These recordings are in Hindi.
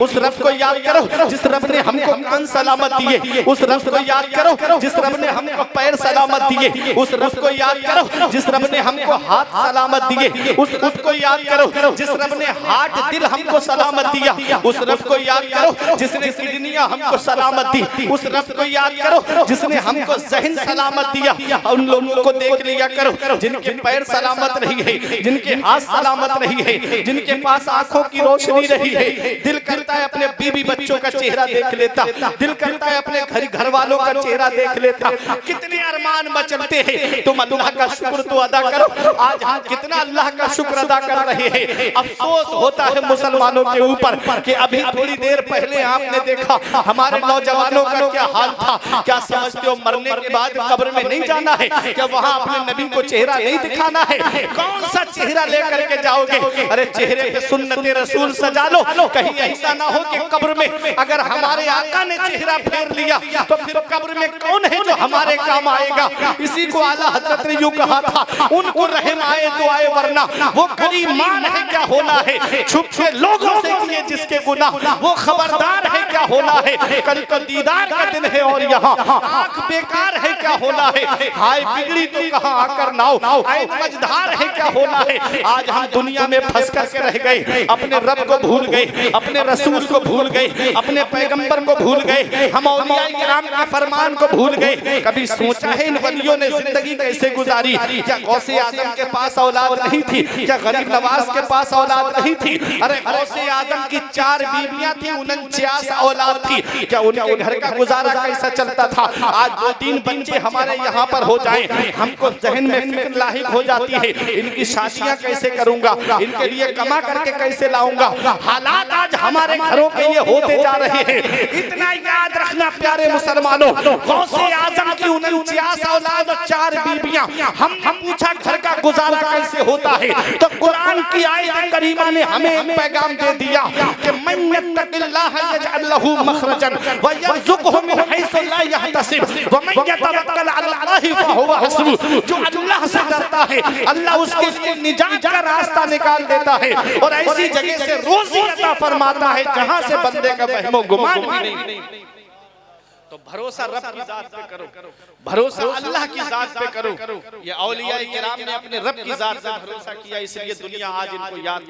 उस रब को याद करो जिस रब ने हमको कान सलामत दिए, उस रब को याद करो जिस रब ने हमको पैर सलामत दिए, उस रब को याद करो जिस रब ने हमको हाथ सलामत दिए, उस रब को याद करो जिस रब ने हार्ट दिल हमको सलामत दिया, उस रब को याद करो जिसने किडनियां हमको सलामत दी, उस रब को याद करो जिसने हमको ज़हन सलामत दिया। उन लोगों को देख लिया करो जिनके पैर सलामत नहीं है, जिनके हाथ सलामत नहीं है, जिनके पास आंखों की रोशनी नहीं है। दिल करता है अपने बीवी बच्चों का चेहरा देख लेता, दिल करता है अपने घर वालों का चेहरा देख लेता। कितने अरमान मचलते हैं, तुम अल्लाह का शुक्र तो अदा करो। आज हम कितना अल्लाह का शुक्र अदा कर रहे हैं। अफसोस होता है मुसलमानों के ऊपर कि अभी थोड़ी देर पहले आपने देखा हमारे नौजवानों का क्या हाल था। क्या समझते हो मरने के बाद कब्र में नहीं जाना है? क्या वहाँ अपने नबी को चेहरा नहीं दिखाना है? कौन सा चेहरा लेकर के जाओगे? अरे चेहरे पे सुन्नते रसूल सजा लो, कहीं ऐसा ना हो कि कब्र में अगर हमारे आका ने चेहरा फेर लिया तो फिर कब्र में कौन है जो हमारे काम आएगा? इसी को आला हजरत ने यूं कहा था, उनको रहम आए तो आए वरना वो गरीमान है क्या होना है। छुप के लोगों से किए जिसके गुनाह वो खबरदार है क्या होना है। कल तो दीदार का दिन है और यहाँ आंख बेकार है क्या होना है। हाय बिगड़ी तो कहाँ आकर नाव आए मझधार है क्या होना है। आज हम दुनिया में फंस करके रह गए, अपने रब को भूल गए, अपने रसूल को भूल गए, अपने पैगंबर को भूल गए, हम औलिया किराम के फरमान को भूल गए। कभी सोचा है इन वलियों ने जिंदगी कैसे गुजारी? क्या गौसे आजम के पास औलाद नहीं थी? क्या गरीब नवाज के पास औलाद नहीं थी? अरे गौसे आजम की 4 बीवियां थी, 49 औलाद थी। क्या उनके घर का गुजारा कैसा चलता था? आज 2-3 बच्चे हमारे यहाँ पर हो जाएं, हमको जहन में फिक्र लाहिक हो जाती है, इनकी शादियां कैसे करूंगा, इनके लिए कमा करके कैसे लाऊंगा। हालात आज हमारे घरों के ये होते जा रहे हैं। इतना याद रखना प्यारे मुसलमानों, गौसे आजम की 49 औलाद और 4 बीबियां। हम पूछा घर का गुजारा कैसे होता है, तो कुरान की आयत करीमा ने हमें एक पैगाम दे दिया कि मन यत्तकिल्लाह यजअल लहू मखरजन व यरज़ुक़हु मिन हैसु ला यहतसिब व मन यतवक्कल अलल्लाहि फहुव हस्बुह। जो अल्लाह से डरता है अल्लाह उसके लिए निजात का रास्ता निकाल देता है और ऐसी जगह से रोजी अता फरमाता है जहां से बंदे का वहमो गुमान भी नहीं। तो भरोसा रब की जात पे करो, भरोसा अल्लाह की जात पे करो। ये औलिया किराम ने अपने रब की जात पे भरोसा किया, इसलिए दुनिया आज इनको याद।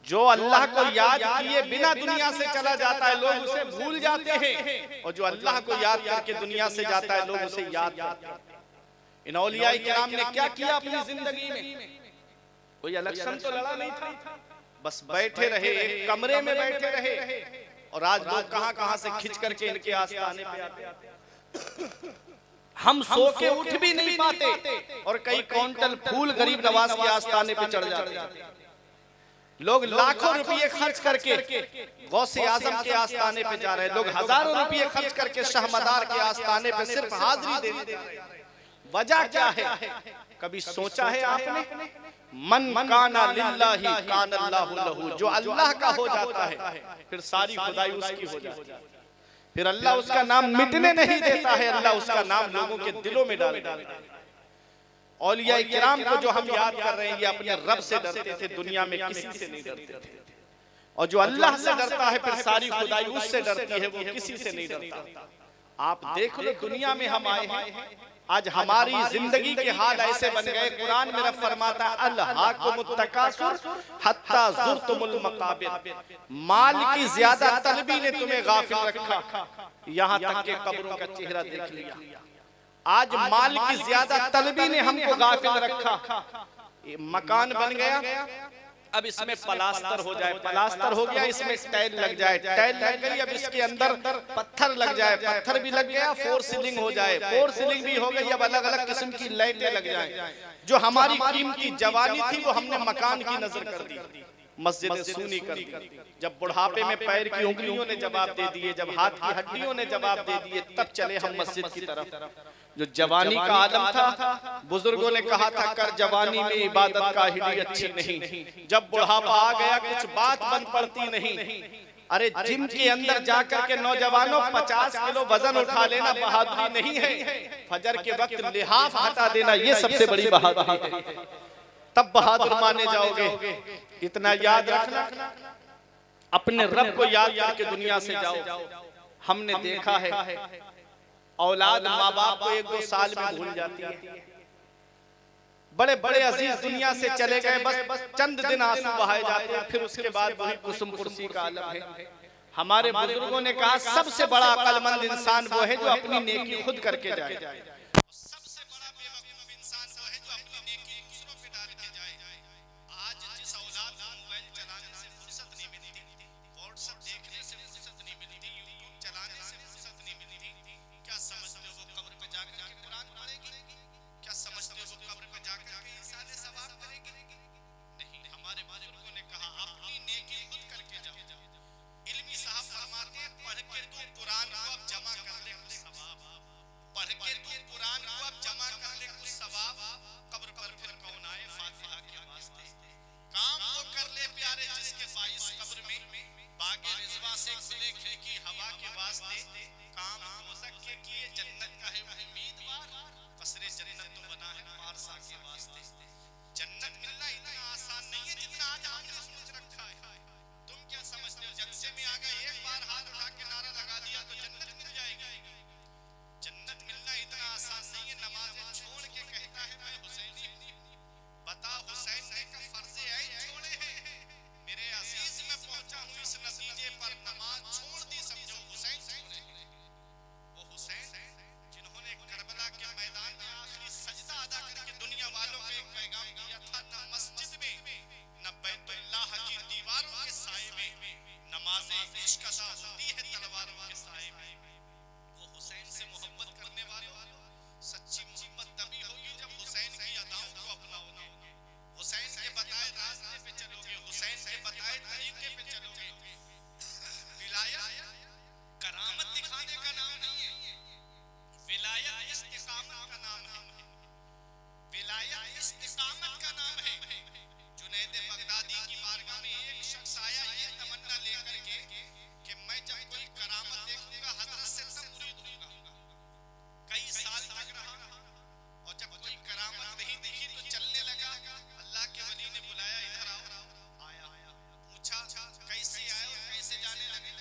जो अल्लाह को याद किए बिना दुनिया से चला जाता है लोग उसे भूल जाते हैं, और जो अल्लाह को याद करके दुनिया से जाता है लोग उसे याद करते हैं। इन औलिया किराम ने क्या किया अपनी जिंदगी में? कोई इलेक्शन तो लड़ा नहीं था, बस बैठे रहे, एक कमरे में बैठे रहे, और आज लोग कहां से खिंच करके इनके आस्थाने पे आते। हम सो के उठ भी नहीं पाते और कई क्विंटल फूल गरीब नवाज के आस्थाने पे चढ़ जाते। लोग लाखों रुपये खर्च करके गौसे आजम के आस्थाने पे जा रहे हैं, लोग हजारों रुपये खर्च करके शाहमदार के आस्थाने पे सिर्फ हाजिरी देने। वजह क्या है? कभी सोचा है आपने? मन काना लिल्लाही काना अल्लाहु लहू। जो अल्लाह का हो जाता है फिर सारी खुदाई उसकी हो जाती है, फिर अल्लाह उसका नाम मिटने नहीं देता है, अल्लाह उसका नाम लोगों के दिलों में डाल देता है। औलिया किराम को जो हम याद कर रहे हैं ये अपने रब से डरते थे, दुनिया में किसी से नहीं डरते थे। और जो अल्लाह से डरता है फिर सारी खुदाई उससे डरती है, वो किसी से नहीं डरता। आप देख लो दुनिया में हम आए हैं, आज हमारी जिंदगी के हाल ऐसे बन गए। कुरान में रब फरमाता है अलहाकुमुत तकासुर हत्ता ज़ुरतुमुल मकाबिर। माल की ज्यादा तलबी ने तुम्हें गाफिल रखा, यहाँ तक के कब्रों का चेहरा देख लिया। आज माल की ज्यादा तलबी ने हमको गाफिल रखा। मकान बन गया, अब इसमें प्लास्टर हो जाए, प्लास्टर हो गया, इसमें टाइल लग जाए, टाइल लग गई, अब इसके अंदर पत्थर लग जाए, पत्थर भी लग गया, 4 सीलिंग हो जाए, 4 सीलिंग भी हो गई, अब अलग अलग किस्म की लाइटें लग जाए। जो हमारी कीमती जवानी थी वो हमने मकान की नजर कर दी, मस्जिदें सूनी कर दी। जब बुढ़ापे में पैर की उंगलियों ने जवाब दे दिए, जब हाथ की हड्डियों ने जवाब दे दिए, तब चले हम मस्जिद की तरफ। जो जवानी का आलम था, बुजुर्गों ने कहा था कर जवानी में इबादत का हिडी अच्छी नहीं, जब बुढ़ापा आ गया कुछ बात बन पड़ती नहीं। अरे जिम के अंदर जाकर के नौजवानों 50 किलो वजन उठा लेना बहादुरी नहीं है, फजर के वक्त लिहाफ हटा देना ये सबसे बड़ी बहादुरी है, तब बहादुर माने जाओगे। इतना याद रखना अपने रब को याद करके दुनिया से जाओ। हमने देखा है औलाद माँ बाप को 1-2 साल में भूल जाती है। बड़े बड़े अजीज दुनिया से चले गए, बस चंद दिन आंसू बहाए जाते हैं, फिर उसके बाद वही कुसुम कुर्सी का आलम है। हमारे बुजुर्गों ने कहा सबसे बड़ा अक्लमंद इंसान वो है जो अपनी नेकी खुद करके जाए, सबसे बड़ा बेवकूफ इंसान वो है जो अपनी नेकी दूसरों पे डाल के जाए। आज जिस औलाद को मोबाइल चलाने से फुर्सत नहीं मिलती, व्हाट्सएप देखने से फुर्सत नहीं मिलती, यूट्यूब चलाने से फुर्सत नहीं मिलती, क्या समझते हो वो कब्र पे जाकर के कुरान पढ़ेगी? क्या समझते हो वो कब्र पे जाकर के इंसान सवाब करेगी? नहीं, हमारे बुजुर्गों ने कहा अपनी नेकी खुद करके जाओ। इल्मी साहब फरमाते हैं पढ़ के तू कुरान को अब जमा कर ले कुछ सवाब, पढ़ के तू कुरान को अब जमा कर ले कुछ सवाब, कब्र पर फिर कौन आए फातिहा के वास्ते। काम वो कर ले प्यारे जिसके बाइस कब्र में बागे रिजवा से खुले खिड़की हवा के वास्ते, काम दोज़ख के किए जन्नत का है उम्मीदवार, कसरे जन्नत तो बना है पारसा के वास्ते। जन्नत मिलना इतना आसान नहीं है जितना आज हमने सोच रखा है। तुम क्या समझते हो जलसे में आ गए, एक बार हाथ उठा के नारा लगा दिया तो जन्नत मिल जाएगी? जन्नत मिलना इतना आसान नहीं है। नमाजें छोड़ के कहता है मैं हुसैनी हूं, बता हुसैन ने का फर्ज़े ऐन छोड़े हैं। मेरे अजीज मैं पहुंचा हूं इस नतीजे पर, नमाज छोड़ दी समझो हुसैन छोड़े। वो हुसैन जिन्होंने करबला के मैदान में आखिरी सजदा अदा करके दुनिया वालों को एक पैगाम दिया था, न मस्जिद में न बैतुल्लाह की दीवारों के साए में नमाज़े इश्क अदा होती है तलवारों के साए में। वो हुसैन से मोहब्बत करने वालों, सच्ची मोहब्बत तभी होगी जब हुसैन की अदाओं को अपनाओगे, हुसैन के बताए रास्ते पे चलोगे, हुसैन के बताए तरीके पे चलोगे। विलायत करामत दिखाने का नाम नहीं है, विलायत इस्तिकामत का नाम है। विलायत इस्तिकामत का नाम है। जुनैद बगदादी की बारगाह में एक शख्स आया ये तमन्ना लेकर के कि मैं जब कोई करामत देखूंगा हजरत से तब मुरीद होऊंगा। कई साल तक रहा और जब कोई करामत नहीं दिखी तो चलने लगा। अल्लाह के वली ने बुलाया इधर आओ, आया, पूछा कैसे आए और कैसे जाने लगे?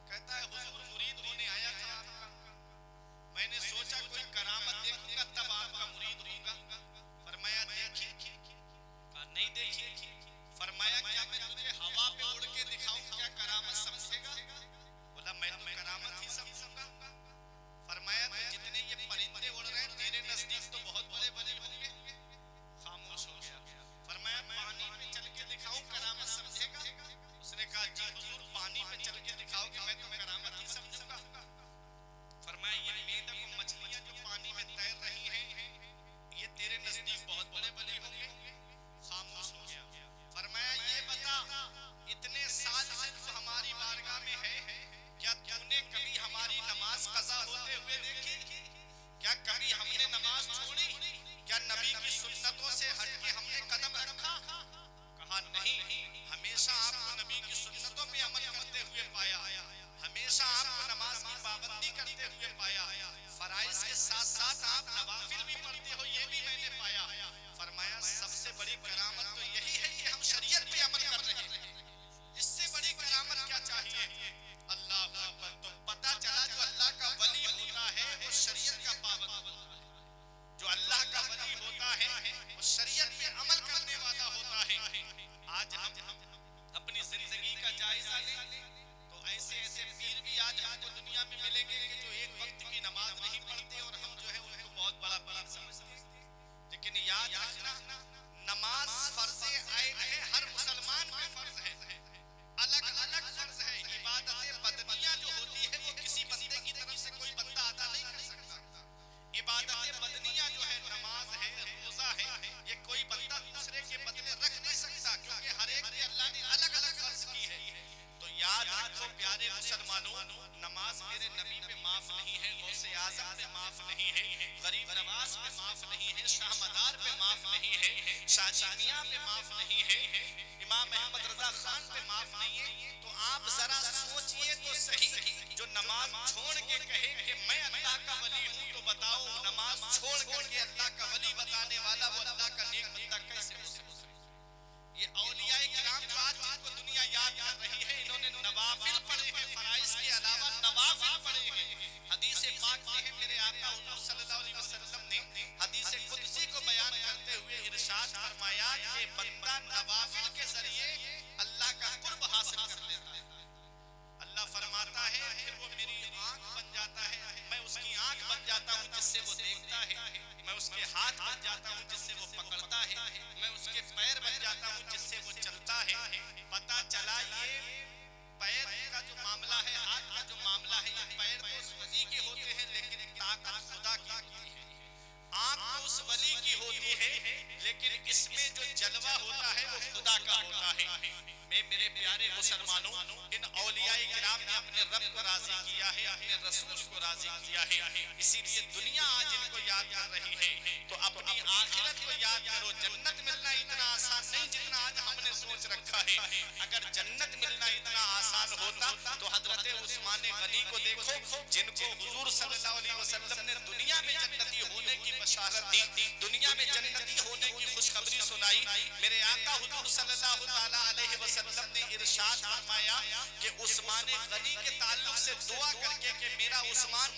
कहता है हुजूर मुरीद होने आया था आपका, मैंने सोचा कोई करामत देखूंगा तब आपका मुरीद होऊंगा। फरमाया देखी? कहा नहीं देखी। फरमाया क्या मैं तुझे हवा पे उड़ के दिखाऊं, क्या करामत समझेगा? बोला मैं तो करामत ही समझूंगा। फरमाया तो जितने ये परिंदे उड़ रहे हैं तेरे नजदीक तो बहुत बड़े बड़े होंगे। खामोश हो गया। फरमाया पानी पे चल के दिखाऊं करामत समझेगा? उसने कहा जी हुजूर पानी पे चल के दिखाओगे मैं तो करामत ही समझूंगा। फरमाया ये मेंढक और मछलियां जो पानी में तैर रही हैं ये तेरे नजदीक बहुत बड़े बड़े होंगे। खामोश हो गया। फरमाया ये बता इतने साल से तू हमारी बारगाह में है, क्या तूने कभी हमारी नमाज कज़ा होते हुए देखी? क्या कभी हमने नमाज छोड़ी? क्या नबी की सुन्नतों से हट के हमने कदम रखा? कहा नहीं, हमेशा आपको नबी की सुन्नतों पे अमल करते हुए पाया, हमेशा आपको नमाज की पाबंदी करते हुए पाया, फराइज के साथ साथ आप नवाफिल भी पढ़ते हो ये भी मैंने पाया। फरमाया सबसे बड़ी करामत तो यही है कि हम शरीयत पे अमल कर रहे हैं, इससे बड़ी करामत क्या चाहिए? अल्लाह अकबर। तो पता चला जो अल्लाह का वली होता है वो शरीयत का पाबंद होता है, जो अल्लाह का वली होता है वो शरीयत पे अमल करने वाला होता है। आज हम अपनी जिंदगी का जायजा लें तो ऐसे ऐसे पीर भी आज हमको दुनिया में मिलेंगे कि जो एक वक्त की नमाज नहीं पढ़ते और हम जो है उनको बहुत बड़ा पीर समझते हैं। लेकिन याद रखना नमाज फर्ज़े ऐन है, हर मुसलमान पे फर्ज है, अलग अलग फर्ज है। इबादतें बदनियां जो होती है वो किसी बंदे की तरफ से कोई बंदा अदा नहीं कर सकता। इबादतें बदनियां जो है नमाज है, रोजा है, ये कोई बंदा दूसरे के बदले रख नहीं सकता क्योंकि हर एक पे अल्लाह ने अलग अलग फर्ज की है। तो याद रखो प्यारे मुसलमानों, नमाज मेरे नबी पे माफ नहीं है, गौसे आज़म पे माफ नहीं है, गरीब नवाज पे माफ नहीं है, शाह मदार पे माफ नहीं है, शाहजानिया पे माफ नहीं है, इमाम अहमद रजा खान पे माफ नहीं है। तो आप जरा सोचिए तो सही, जो नमाज छोड़ के कहे कि मैं अल्लाह का वली हूँ तो बताओ नमाज छोड़ करके अल्लाह का वली बताने वाला वो अल्लाह का नेक बंदा कैसे हो सकता है? ये औलिया किराम जो आज जिनको दुनिया याद कर रही है इन्होंने इन औलियाए किराम ने अपने रब को राजी किया है, अपने रसूल को राजी किया है, इसीलिए दुनिया आज इनको याद कर रही है। तो अपनी आखिरत को याद करो। जन्नत मिलना इतना आसान नहीं जितना आज हमने सोच रखा है। अगर जन्नत मिलना इतना आसान होता तो हजरत उस्मान गनी को देखो, जिनको हुजूर सल्लल्लाहु अलैहि वसल्लम ने दुनिया में जन्नती होने की बशारत दी, दुनिया में जन्नती होने की खुशखबरी सुनाई। मेरे आका हुजूर सल्लल्लाहु ताला अलैहि वसल्लम ने इरशाद फरमाया कि उस्मान गनी के ताल्लुक से दुआ करके कि मेरा उस्मान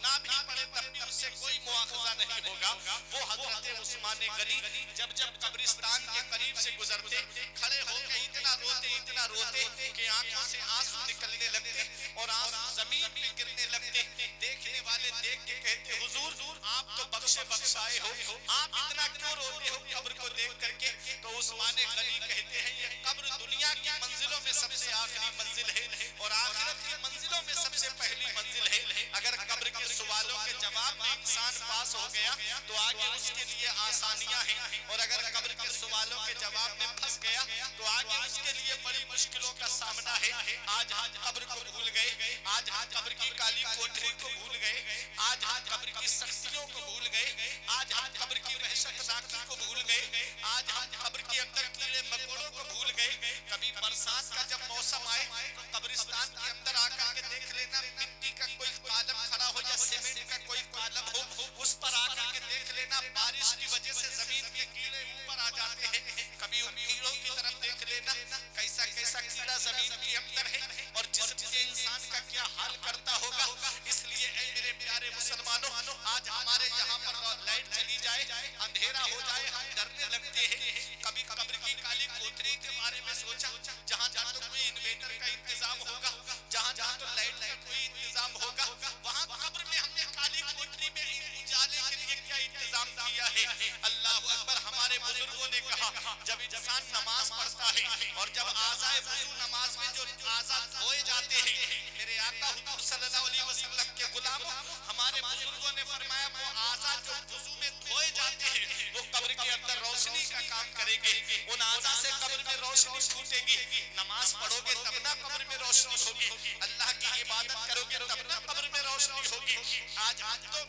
ना भी पड़े तब भी उससे कोई मुआखजा नहीं होगा। वो हजरत उस्मान गनी जब जब कब्रिस्तान के करीब से गुजरते, खड़े होकर इतना रोते कि आंखों से आंसू निकलने लगते और आंसू जमीन पे गिरने लगते। देखने वाले देख के कहते, हुजूर आप तो बख्शे बख्शाए हो, आप इतना क्यों रोते हो कब्र को देख करके? तो उस्मान गनी कहते हैं, ये कब्र दुनिया की मंजिलों में सबसे आखिरी मंजिल है और आखिरत की मंजिलों में सबसे पहली मंजिल है। अगर कब्र के सवालों के जवाब में इंसान पास हो गया तो आगे उसके लिए आसानियां हैं, और अगर कब्र के सवालों के जवाब में फंस गया तो आगे उसके लिए बड़ी मुश्किलों का सामना है। आज हम कब्र को भूल गए, आज हम कब्र की काली कोठरी को भूल गए, आज हम कब्र की सख्तियों को भूल गए, आज हम कब्र की वहशतनाकी को भूल गए, आज हम कब्र के अंदर कीड़े मकोड़ों को भूल गए। कभी बरसात का जब मौसम आए तो कब्रिस्तान के अंदर आकर के देख लेना, मिट्टी का कोई कॉलम खड़ा हो या सीमेंट का कोई कॉलम हो, उस पर आकर के देख लेना बारिश की वजह से जमीन के कीड़े ऊपर आ जाते हैं। कभी उन कीड़ों की तरफ देख लेना, कैसा कैसा कीड़ा जमीन के अंदर है और जिससे इंसान का क्या हाल करता होगा। इसलिए ऐ मेरे प्यारे मुसलमानों, आज हमारे यहाँ पर लाइट चली जाए, अंधेरा हो जाए, हम डरने लगते हैं। कभी कब्र की काली कोठरी के बारे में सोचा, जहाँ जहाँ तो कोई इन्वेटर का इंतजाम होगा, जहाँ जहाँ तो लाइट का कोई इंतजाम होगा, वहाँ कब्र में हमने काली कोठरी में उजाले के लिए क्या इंतजाम किया है। अल्लाह अकबर। हमारे बुजुर्गों ने कहा, जब इंसान नमाज पढ़ता है और जब आज़ाए वुज़ू नमाज में जो आज़ा धोए जाते हैं, मेरे आका हुजूर सल्लल्लाहु अलैहि वसल्लम के गुलामों, हमारे बुजुर्गों ने फरमाया वो आज़ा जो वुज़ू में धोए जाते हैं वो कब्र के अंदर रोशनी का काम करेंगे। उन आज़ा से कब्र में रोशनी छूटेगी। नमाज पढ़ोगे तब ना कब्र में रोशनी होगी, अल्लाह की इबादत करोगे तब ना कब्र में रोशनी होगी। आज तो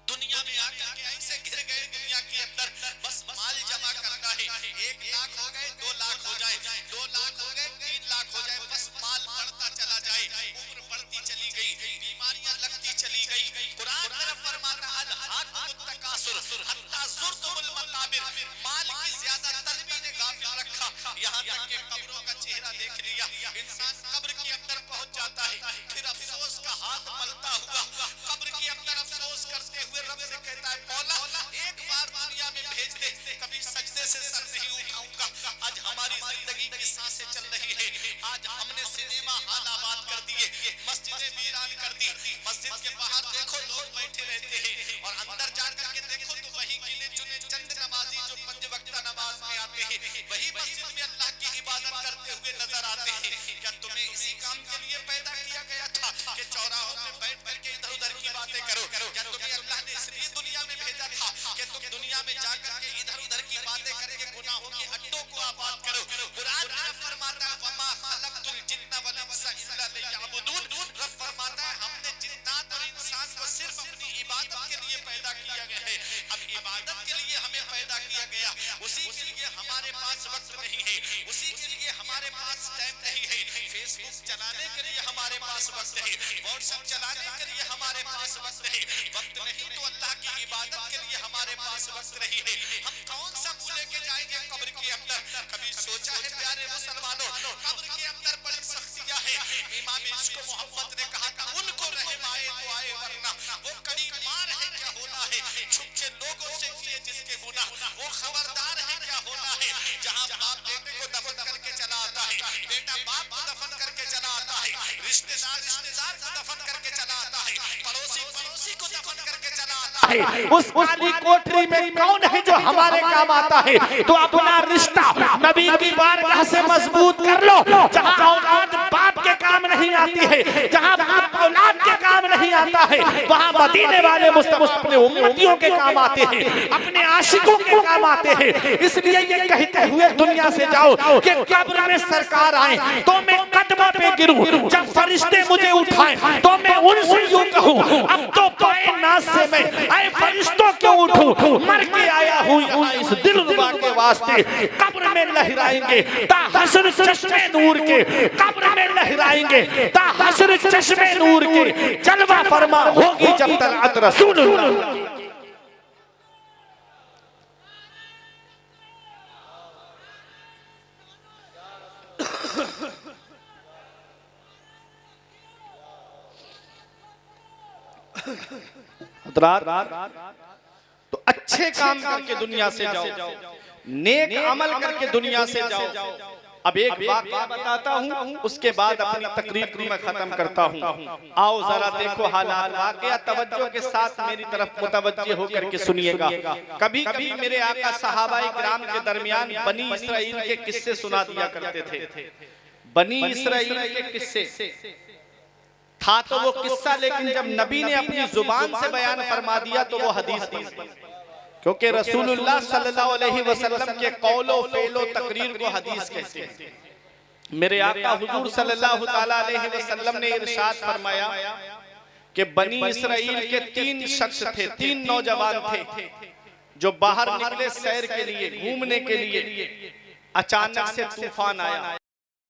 दुनिया में आकर के ऐसे घिर गए, दुनिया के अंदर बस माल जमा करना है। 1 लाख हो गए, 2 लाख हो जाए, 2 लाख हो गए, 3 लाख हो जाए, बस माल बढ़ता चला जाए, उम्र बढ़ती चली गई, बीमारियां लगती चली गई। कुरान तरफ फरमाता है, अल-हाकुमुत तकासुर हत्ता ज़ुरतुमुल मकाबिर। माल की ज्यादा तलबी ने गाफिल रखा, यहाँ तक कि कब्रों का चेहरा देख लिया। इंसान कब्र के अंदर पहुंच जाता है, फिर अफसोस का हाथ मलता हुआ कब्र के अंदर अफसोस करते हुए रब से कहता है, मौला एक बार दुनिया में भेज दे, कभी सजदे से सर नहीं उठाऊंगा। आज हमारी जिंदगी की सांसें चल रही है। आज हमने सिनेमा हॉल आबाद कर दिए, मस्जिदें वीरान कर दी। मस्जिद के बाहर देखो लोग बैठे रहते हैं और अंदर जाकर के देखो तो वही गिने चुने चंद नमाजी जो 5 वक्त नमाज में आते हैं, वही मस्जिद में अल्लाह की इबादत करते हुए नजर आते हैं। क्या तुम्हें इसी काम के लिए पैदा किया गया था कि चौराहों पे बैठ करके इधर उधर की बातें करो? क्या तुम्हें अल्लाह ने इसलिए दुनिया में भेजा था कि तुम दुनिया में जाकर के इधर उधर की बातें करके गुनाहों के अड्डों को आबाद करो? कुरान में फरमाता है, वमा खलक़तुल जिन्ना वल इंसा इल्ला लियअबुदून। रब फरमाता है, हमने जिन्नात और इंसान को सिर्फ अपनी इबादत के लिए पैदा किया गया है। अब इबादत के लिए हमें पैदा किया गया, उसी के लिए हमारे पास वक्त नहीं है, उसी के लिए हमारे पास टाइम नहीं है। फेसबुक चलाने के लिए हमारे पास वक्त नहीं, व्हाट्सएप चलाने के लिए हमारे पास वक्त नहीं, वक्त नहीं तो अल्लाह की इबादत के लिए हमारे पास वक्त नहीं है। हम कौन सा मुंह लेके जाएंगे कब्र के अंदर? कभी सोचा है प्यारे मुसलमानों, कब्र के अंदर बड़ी सख्तियां हैं। इमाम इश्क मोहब्बत ने कहा था, उनको रहम आए तो आए, वरना वो कड़ी मार है क्या होना है। छुप के लोगों से किए जिसके गुनाह, वो खबरदार है क्या होना है। जहाँ बाप बेटे को दफन करके चला आता है, बेटा बाप को दफन करके चला आता है, रिश्तेदार रिश्तेदार को दफन करके चला आता है, पड़ोसी पड़ोसी को दफन करके चला आता है, उस काली कोठरी में कौन है जो हमारे काम आता है? तो अपना रिश्ता नबी की बारगाह से मजबूत कर लो। जहाँ औलाद बाप के काम नहीं आती है, जहाँ बाप औलाद के काम नहीं आता है, वहां मदीने वाले मुस्तफा अपने उम्मतियों के काम आते हैं, अपने आशिकों के काम आते हैं। इसलिए ये कहते हुए दुनिया से जाओ कि कब्र में सरकार आए तो मैं कदमों पे गिरूं, जब फरिश्ते मुझे उठाएं तो मैं उनसे यूं कहूं, अब तो पाए नाज से मैं ऐ फरिश्तों क्यों उठूं, मर के आया हूं यहाँ इस दिलरुबा के वास्ते। कब्र में लहराएंगे ता हश्र चश्मे नूर के, कब्र में लहराएंगे ता हश्र चश्मे नूर के, जलवा फरमा होगी जब तलअत रसूलुल्लाह। तो अच्छे काम करके दुनिया से जाओ, नेक अमल करके दुनिया से जाओ। अब एक वाक़या बताता हूँ, उसके बाद अपनी तकरीर को मैं खत्म करता हूँ। आओ जरा देखो हालात, वाक़या तवज्जो के साथ मेरी तरफ मुतवज्जे होकर के सुनिएगा। कभी कभी मेरे आका सहाबाए किराम के दरमियान बनी इसराइल के किस्से सुना दिया करते थे। बनी इसराइल के किस्से था तो वो किस्सा, लेकिन जब नबी ने अपनी जुबान से बयान फरमा दिया तो वो हदीस थी, क्योंकि रसूलुल्लाह सल्लल्लाहु अलैहि वसल्लम के कौलो फेलो तकरीर को हदीस कहते हैं। मेरे आका हुजूर सल्लल्लाहु ताला अलैहि वसल्लम ने इरशाद फरमाया कि बनी इसराइल के 3 शख्स थे, 3 नौजवान थे जो बाहर निकले सैर के लिए, घूमने के लिए। अचानक से तूफान आया।